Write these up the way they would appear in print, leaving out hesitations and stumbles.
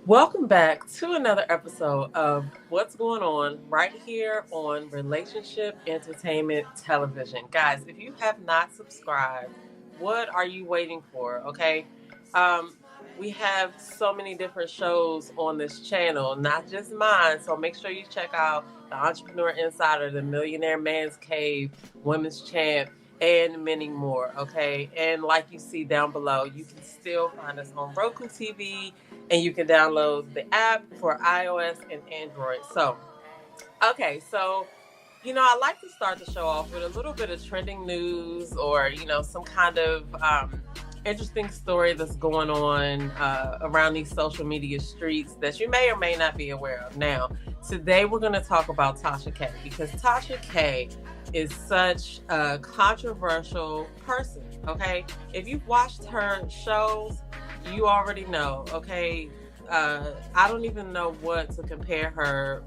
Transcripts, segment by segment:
Welcome back to another episode of What's Going On right here on Relationship Entertainment Television. Guys, if you have not subscribed, what are you waiting for? Okay. Um, we have so many different shows on this channel, not just mine. So make sure you check out The Entrepreneur Insider, The Millionaire Man's Cave, Women's Champ, and many more. Okay. And like you see down below, you can still find us on Roku TV and you can download the app for iOS and Android. I like to start the show off with a little bit of trending news or, some kind of interesting story that's going on around these social media streets that you may or may not be aware of. Now, today we're going to talk about Tasha K because Tasha K is such a controversial person, okay? If you've watched her shows, you already know, okay? I don't even know what to compare her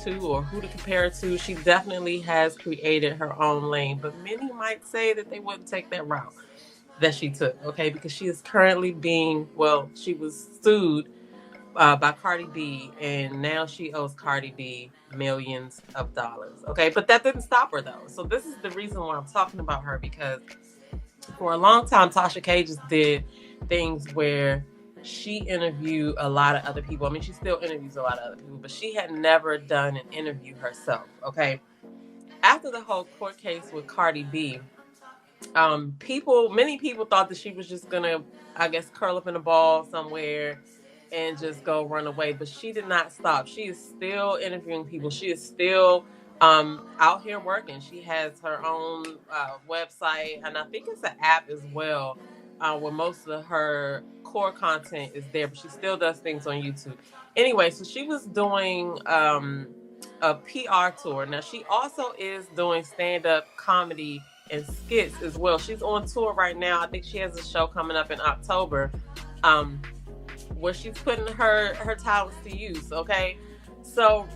to or who to compare her to. She definitely has created her own lane, but many might say that they wouldn't take that route that she took, okay? Because she is currently she was sued by Cardi B, and now she owes Cardi B millions of dollars, okay? But that didn't stop her though. So this is the reason why I'm talking about her, because for a long time, Tasha K just did things where she interviewed a lot of other people. I mean, she still interviews a lot of other people, but she had never done an interview herself, okay? After the whole court case with Cardi B, many people thought that she was just gonna, I guess, curl up in a ball somewhere and just go run away. But she did not stop. She is still interviewing people. She is still out here working. She has her own website, and I think it's an app as well, where most of her core content is there. But she still does things on YouTube. Anyway, so she was doing a PR tour. Now she also is doing stand-up comedy and skits as well. She's on tour right now. I think she has a show coming up in October, where she's putting her talents to use. Okay, so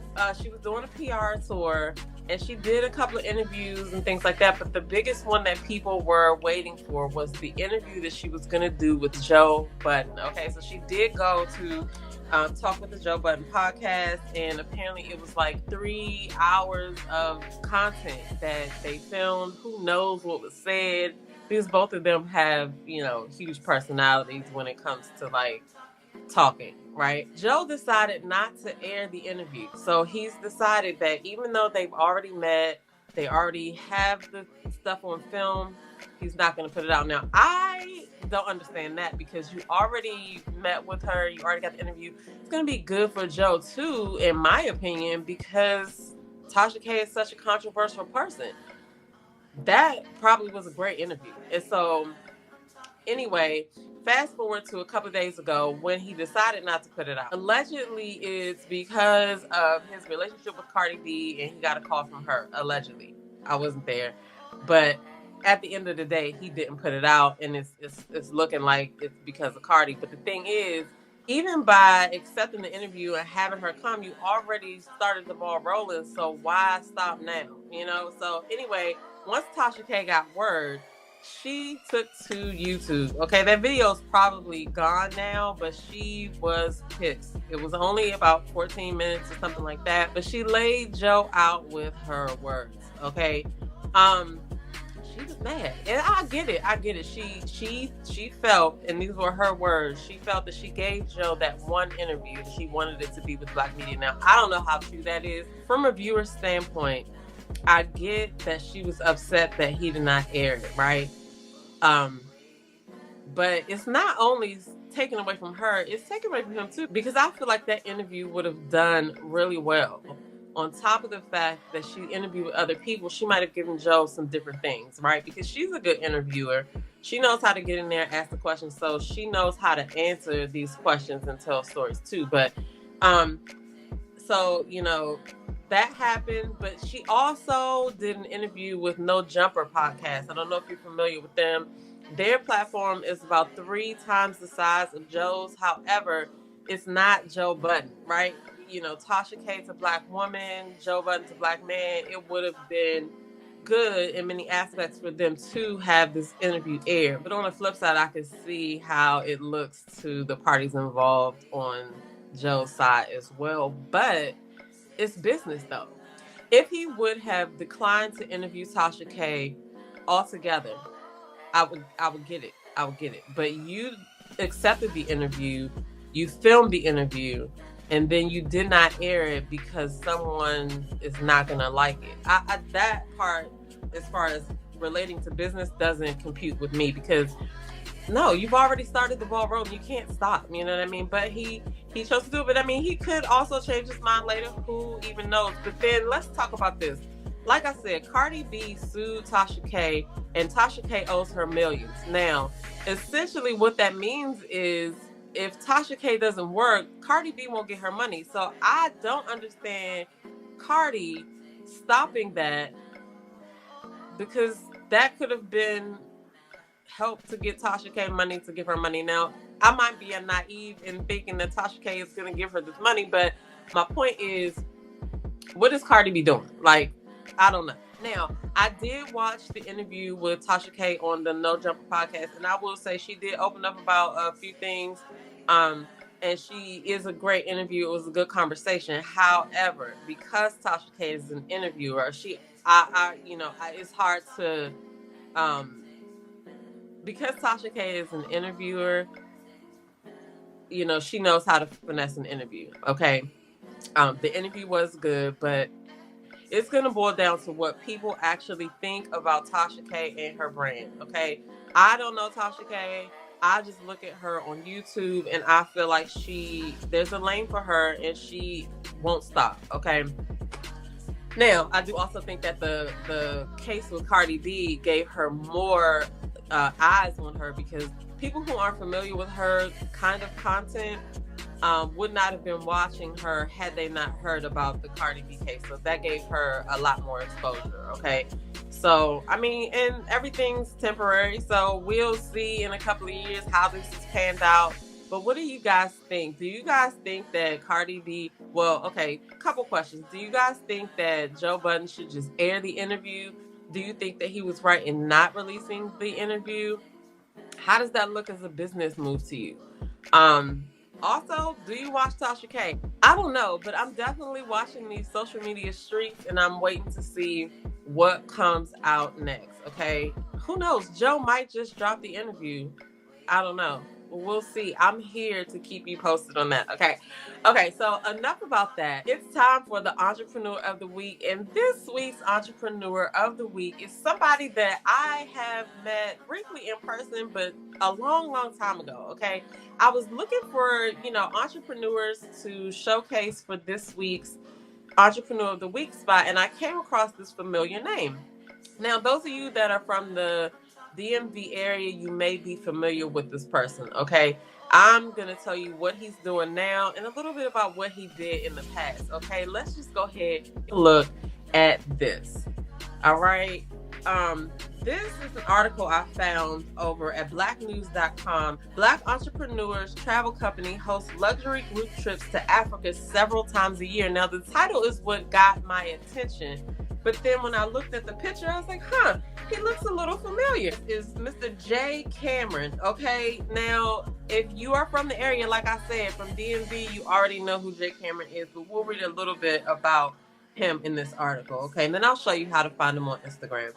she was doing a PR tour, and she did a couple of interviews and things like that. But the biggest one that people were waiting for was the interview that she was going to do with Joe Budden. Okay, so she did go to Talk with the Joe Budden podcast, and apparently it was like 3 hours of content that they filmed. Who knows what was said? Because both of them have, huge personalities when it comes to like talking, right? Joe decided not to air the interview. So he's decided that even though they've already met, they already have the stuff on film, he's not going to put it out. Now, I don't understand that, because you already met with her, you already got the interview. It's going to be good for Joe too, in my opinion, because Tasha K is such a controversial person. That probably was a great interview. And so, anyway, fast forward to a couple of days ago when he decided not to put it out. Allegedly, it's because of his relationship with Cardi B, and he got a call from her. Allegedly, I wasn't there, but at the end of the day, he didn't put it out, and it's looking like it's because of Cardi. But the thing is, even by accepting the interview and having her come, you already started the ball rolling. So why stop now? So anyway, once Tasha K got word, she took to YouTube. Okay, that video is probably gone now, but she was pissed. It was only about 14 minutes or something like that, but she laid Joe out with her words. Okay, she was mad, and I get it. She felt, and these were her words, she felt that she gave Joe that one interview, that she wanted it to be with Black media. Now, I don't know how true that is. From a viewer standpoint, I get that she was upset that he did not air it, right? But it's not only taken away from her, it's taken away from him too, because I feel like that interview would have done really well. On top of the fact that she interviewed with other people, she might have given Joe some different things, right? Because she's a good interviewer. She knows how to get in there and ask the questions, so she knows how to answer these questions and tell stories too. But so, that happened, but she also did an interview with No Jumper podcast. I don't know if you're familiar with them. Their platform is about 3 times the size of Joe's. However, it's not Joe Budden, right? Tasha K to Black woman, Joe Budden to Black man. It would have been good in many aspects for them to have this interview aired. But on the flip side, I can see how it looks to the parties involved on Joe's side as well, but it's business though. If he would have declined to interview Tasha K altogether, I would get it. I would get it. But you accepted the interview, you filmed the interview, and then you did not air it because someone is not gonna like it. That part, as far as relating to business, doesn't compute with me, because no, you've already started the ball rolling. You can't stop. You know what I mean? But he chose to do it. But I mean, he could also change his mind later. Who even knows? But then let's talk about this. Like I said, Cardi B sued Tasha K, and Tasha K owes her millions. Now, essentially what that means is if Tasha K doesn't work, Cardi B won't get her money. So I don't understand Cardi stopping that, because that could have been help to get Tasha K money, to give her money. Now, I might be a naive in thinking that Tasha K is going to give her this money, but my point is, what is Cardi B doing? Like, I don't know. Now, I did watch the interview with Tasha K on the No Jumper podcast, and I will say she did open up about a few things, and she is a great interview. It was a good conversation. However, because Tasha K is an interviewer, it's hard to, because Tasha K is an interviewer, she knows how to finesse an interview. Okay. The interview was good, but it's going to boil down to what people actually think about Tasha K and her brand. Okay. I don't know Tasha K. I just look at her on YouTube, and I feel like there's a lane for her, and she won't stop. Okay. Now, I do also think that the case with Cardi B gave her more eyes on her, because people who aren't familiar with her kind of content would not have been watching her had they not heard about the Cardi B case. So that gave her a lot more exposure. Okay. So, I mean, and everything's temporary. So we'll see in a couple of years how this is panned out. But what do you guys think? Do you guys think that Cardi B, couple questions. Do you guys think that Joe Budden should just air the interview? Do you think that he was right in not releasing the interview? How does that look as a business move to you? Also, do you watch Tasha K? I don't know, but I'm definitely watching these social media streets, and I'm waiting to see what comes out next, okay? Who knows? Joe might just drop the interview. I don't know. We'll see. I'm here to keep you posted on that, okay? Okay, so enough about that. It's time for the Entrepreneur of the Week, and this week's Entrepreneur of the Week is somebody that I have met briefly in person, but a long, long time ago, okay? I was looking for, entrepreneurs to showcase for this week's Entrepreneur of the Week spot, and I came across this familiar name. Now, those of you that are from the DMV area, you may be familiar with this person, okay? I'm going to tell you what he's doing now and a little bit about what he did in the past, okay? Let's just go ahead and look at this, all right? This is an article I found over at blacknews.com. Black entrepreneurs travel company hosts luxury group trips to Africa several times a year. Now, the title is what got my attention. But then when I looked at the picture, I was like, he looks a little familiar. Is Mr. J. Cameron, okay? Now, if you are from the area, like I said, from DMV, you already know who J. Cameron is, but we'll read a little bit about him in this article, okay? And then I'll show you how to find him on Instagram.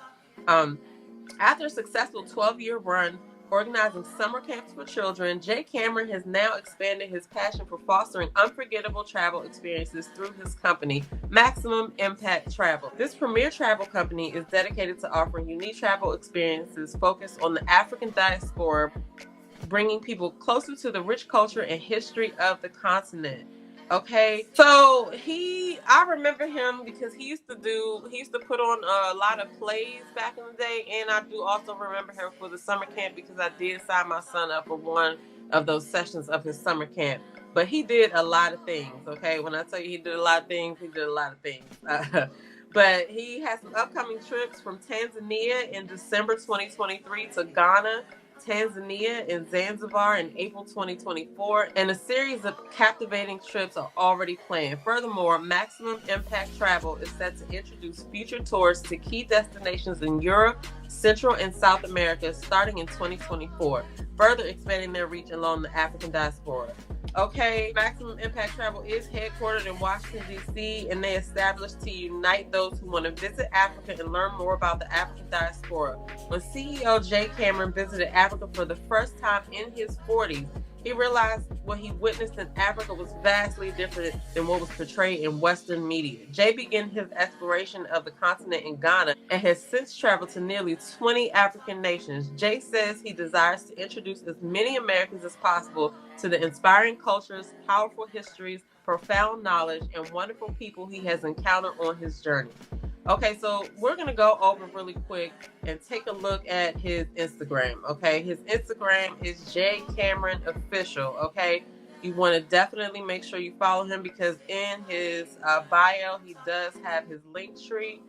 After a successful 12-year run organizing summer camps for children, J. Cameron has now expanded his passion for fostering unforgettable travel experiences through his company, Maximum Impact Travel. This premier travel company is dedicated to offering unique travel experiences focused on the African diaspora, bringing people closer to the rich culture and history of the continent. Okay, so I remember him because he used to put on a lot of plays back in the day, and I do also remember him for the summer camp because I did sign my son up for one of those sessions of his summer camp. But he did a lot of things, okay? When I tell you he did a lot of things, he did a lot of things. But he has some upcoming trips from Tanzania in December 2023 to Ghana, Tanzania, and Zanzibar in April 2024, and a series of captivating trips are already planned. Furthermore, Maximum Impact Travel is set to introduce future tours to key destinations in Europe, Central and South America starting in 2024, further expanding their reach along the African diaspora. Okay, Maximum Impact Travel is headquartered in Washington, D.C., and they established to unite those who want to visit Africa and learn more about the African diaspora. When CEO Jay Cameron visited Africa for the first time in his 40s, he realized what he witnessed in Africa was vastly different than what was portrayed in Western media. Jay began his exploration of the continent in Ghana and has since traveled to nearly 20 African nations. Jay says he desires to introduce as many Americans as possible to the inspiring cultures, powerful histories, profound knowledge, and wonderful people he has encountered on his journey. Okay, so we're going to go over really quick and take a look at his Instagram, okay? His Instagram is J Cameron Official, okay? You want to definitely make sure you follow him because in his bio, he does have his link tree.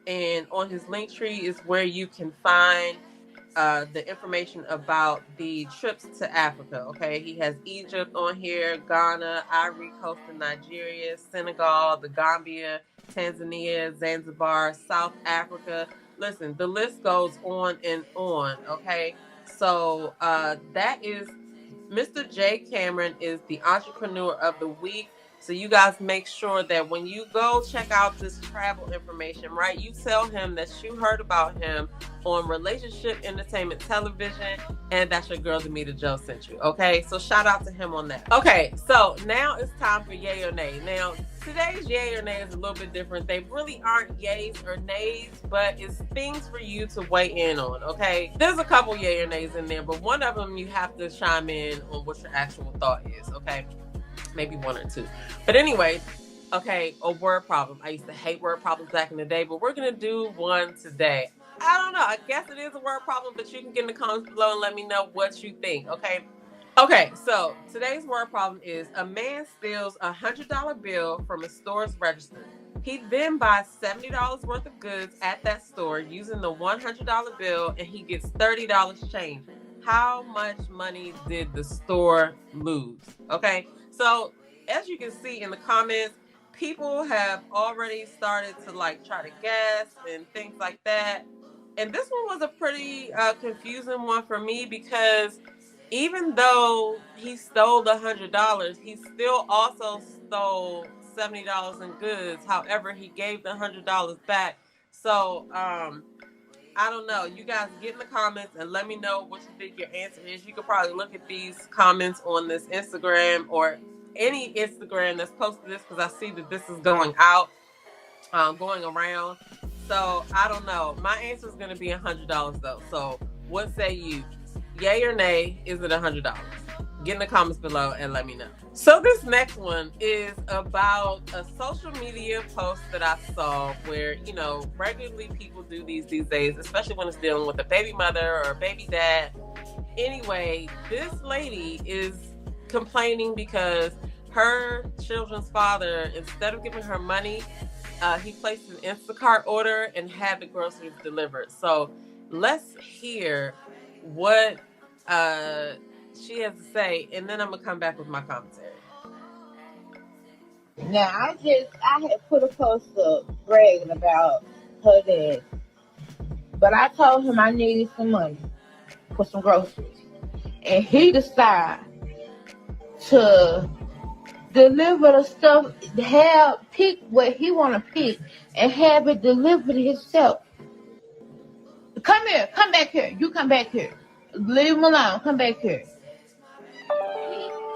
And on his link tree is where you can find the information about the trips to Africa. Okay, he has Egypt on here, Ghana, Ivory Coast, and Nigeria, Senegal, the Gambia, Tanzania, Zanzibar, South Africa. Listen, the list goes on and on. Okay, so that is Mr. J. Cameron is the entrepreneur of the week. So you guys make sure that when you go check out this travel information, right, you tell him that you heard about him on Relationship Entertainment Television and that your girl DamitaJo sent you. Okay, so shout out to him on that. Okay, so now it's time for yay or nay. Now, today's yay or nay is a little bit different. They really aren't yays or nays, but it's things for you to weigh in on, okay? There's a couple yay or nays in there, but one of them you have to chime in on what your actual thought is, okay? Maybe one or two. But anyway, okay, a word problem. I used to hate word problems back in the day, but we're going to do one today. I don't know. I guess it is a word problem, but you can get in the comments below and let me know what you think, okay? Okay, so today's word problem is a man steals a $100 bill from a store's register. He then buys $70 worth of goods at that store using the $100 bill and he gets $30 change. How much money did the store lose? Okay, so as you can see in the comments, people have already started to like try to guess and things like that. And this one was a pretty confusing one for me because even though he stole the $100, he still also stole $70 in goods. However, he gave the $100 back. So I don't know. You guys get in the comments and let me know what you think your answer is. You could probably look at these comments on this Instagram or any Instagram that's posted this because I see that this is going out, going around. So I don't know. My answer is going to be $100 though. So what say you? Yay or nay? Is it $100? Get in the comments below and let me know. So this next one is about a social media post that I saw where, you know, regularly people do these days, especially when it's dealing with a baby mother or a baby dad. Anyway, this lady is complaining because her children's father, instead of giving her money, he placed an Instacart order and had the groceries delivered. So let's hear what she has to say, and then I'm gonna come back with my commentary. Now, I had put a post up bragging about her dad, but I told him I needed some money for some groceries, and he decided to deliver the stuff, pick what he want to pick, and have it delivered himself. Come here, come back here. You come back here. Leave him alone. Come back here.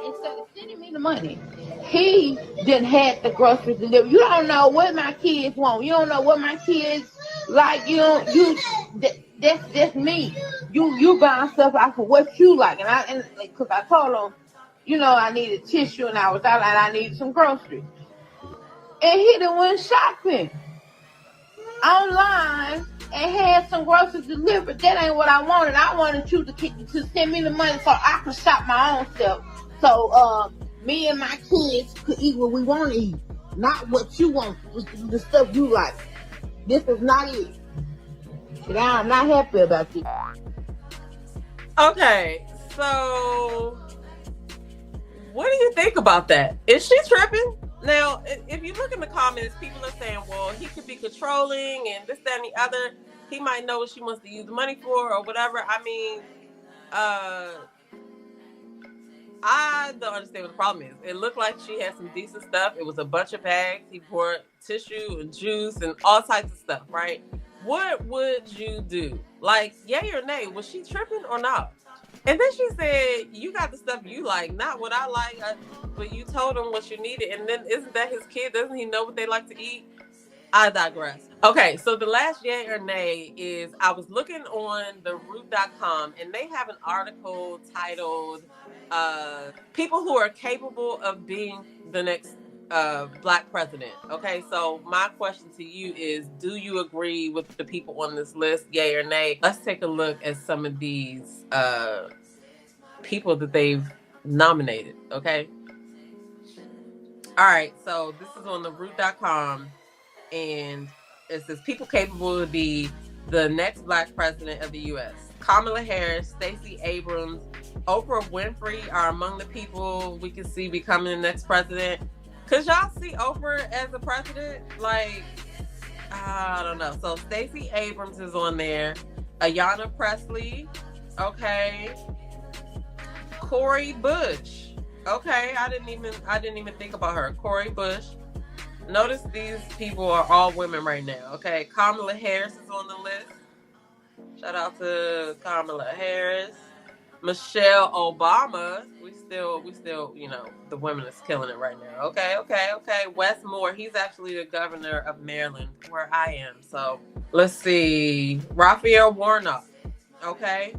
Instead of sending me the money, he didn't have the groceries delivered. You don't know what my kids want. You don't know what my kids like. That's me. You buying stuff off of what you like, and because I told him, you know, I needed tissue and I was out and I needed some groceries, and he done went shopping online and had some groceries delivered. That ain't what I wanted. I wanted you to send me the money so I could shop my own stuff. So me and my kids could eat what we want to eat, not what you want, the stuff you like. This is not it. And I'm not happy about this. Okay, so what do you think about that? Is she tripping? Now, if you look in the comments, people are saying, well, he could be controlling and this, that, and the other. He might know what she wants to use the money for or whatever. I mean, I don't understand what the problem is. It looked like she had some decent stuff. It was a bunch of bags. He poured tissue and juice and all types of stuff, right? What would you do? Like, yay or nay? Was she tripping or not? And then she said, you got the stuff you like, not what I like, but you told him what you needed. And then isn't that his kid? Doesn't he know what they like to eat? I digress. Okay, so the last yay or nay is I was looking on the root.com and they have an article titled People Who Are Capable of Being the Next Black President. Okay, so my question to you is, do you agree with the people on this list, yay or nay? Let's take a look at some of these people that they've nominated, okay? All right, so this is on the root.com. And it says people capable to be the next black president of the U.S. Kamala Harris, Stacey Abrams, Oprah Winfrey are among the people we can see becoming the next president. Could y'all see Oprah as a president? Like, I don't know. So Stacey Abrams is on there. Ayanna Pressley. Okay. Cori Bush. Okay, I didn't even think about her. Cori Bush. Notice these people are all women right now, okay? Kamala Harris is on the list. Shout out to Kamala Harris. Michelle Obama. We still, you know, the women is killing it right now. Okay. Wes Moore, he's actually the governor of Maryland, where I am. So, let's see. Raphael Warnock, okay?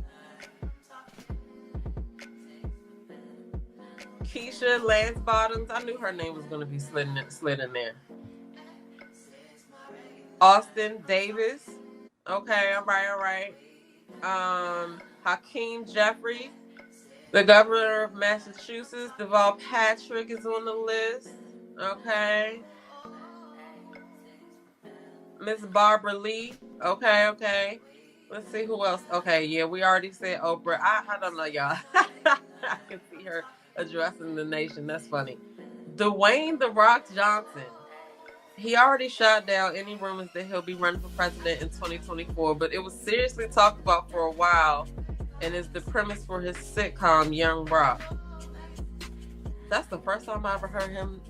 Keisha Lance Bottoms. I knew her name was going to be slid in there. Austin Davis. Okay, all right. Hakeem Jeffrey. The governor of Massachusetts, Deval Patrick, is on the list. Okay. Miss Barbara Lee. Okay. Let's see who else. Okay, yeah, we already said Oprah. I don't know, y'all. I can see her addressing the nation. That's funny. Dwayne "The Rock" Johnson. He already shot down any rumors that he'll be running for president in 2024, but it was seriously talked about for a while, and is the premise for his sitcom Young Rock. That's the first time I ever heard him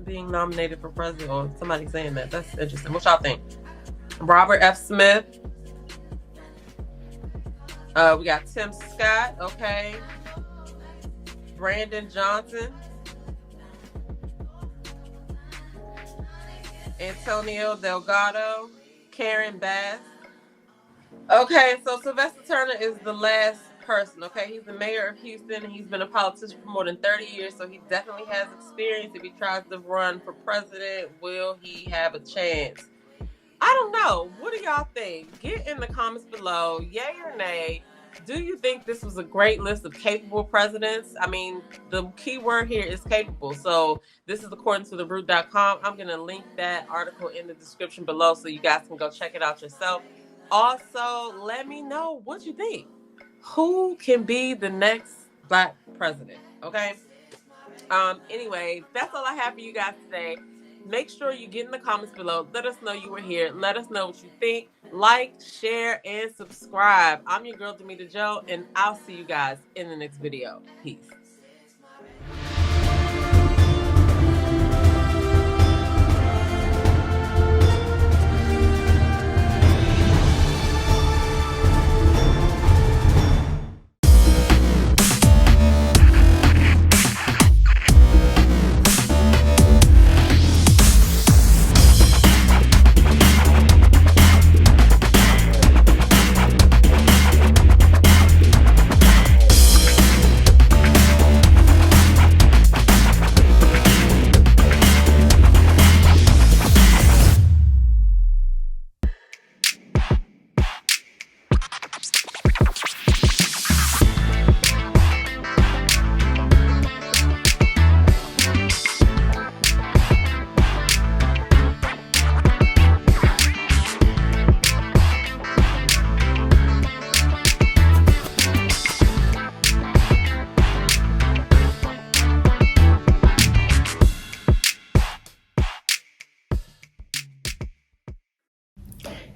being nominated for president, or somebody saying that. That's interesting. What y'all think? Robert F. Smith. We got Tim Scott. Okay. Brandon Johnson. Antonio Delgado. Karen Bass. Okay, so Sylvester Turner is the last person, okay? He's the mayor of Houston, and he's been a politician for more than 30 years, so he definitely has experience. If he tries to run for president, will he have a chance? I don't know. What do y'all think? Get in the comments below, yay or nay. Do you think this was a great list of capable presidents? I mean, the key word here is capable. So this is according to theroot.com. I'm going to link that article in the description below so you guys can go check it out yourself. Also, let me know what you think. Who can be the next black president? Okay. Anyway, that's all I have for you guys today. Make sure you get in the comments below. Let us know you were here. Let us know what you think. Like, share, and subscribe. I'm your girl, DamitaJo, and I'll see you guys in the next video. Peace.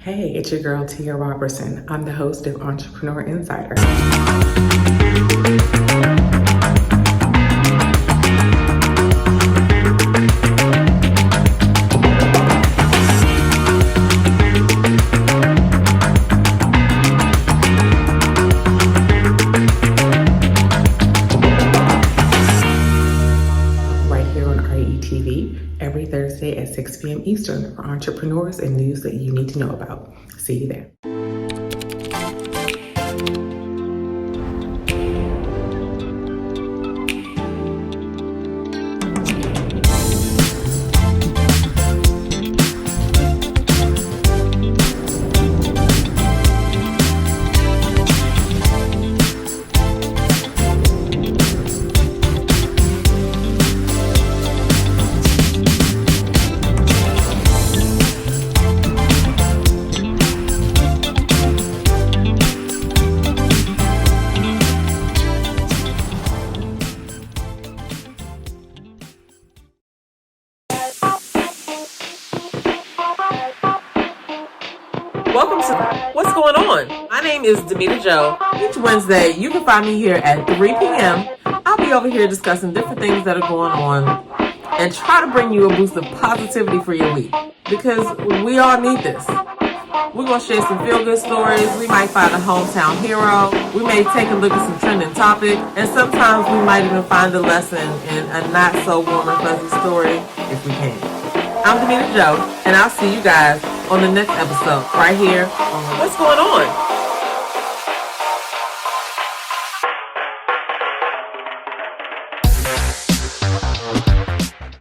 Hey, it's your girl, Tia Robertson. I'm the host of Entrepreneur Insider. RETV every Thursday at 6 p.m. Eastern for entrepreneurs and news that you need to know about. See you there. Welcome to What's Going On? My name is DamitaJo. Each Wednesday, you can find me here at 3 p.m. I'll be over here discussing different things that are going on and try to bring you a boost of positivity for your week because we all need this. We're going to share some feel-good stories. We might find a hometown hero. We may take a look at some trending topic. And sometimes we might even find a lesson in a not-so-warm and fuzzy story if we can. I'm DamitaJo, and I'll see you guys on the next episode right here on What's Going On?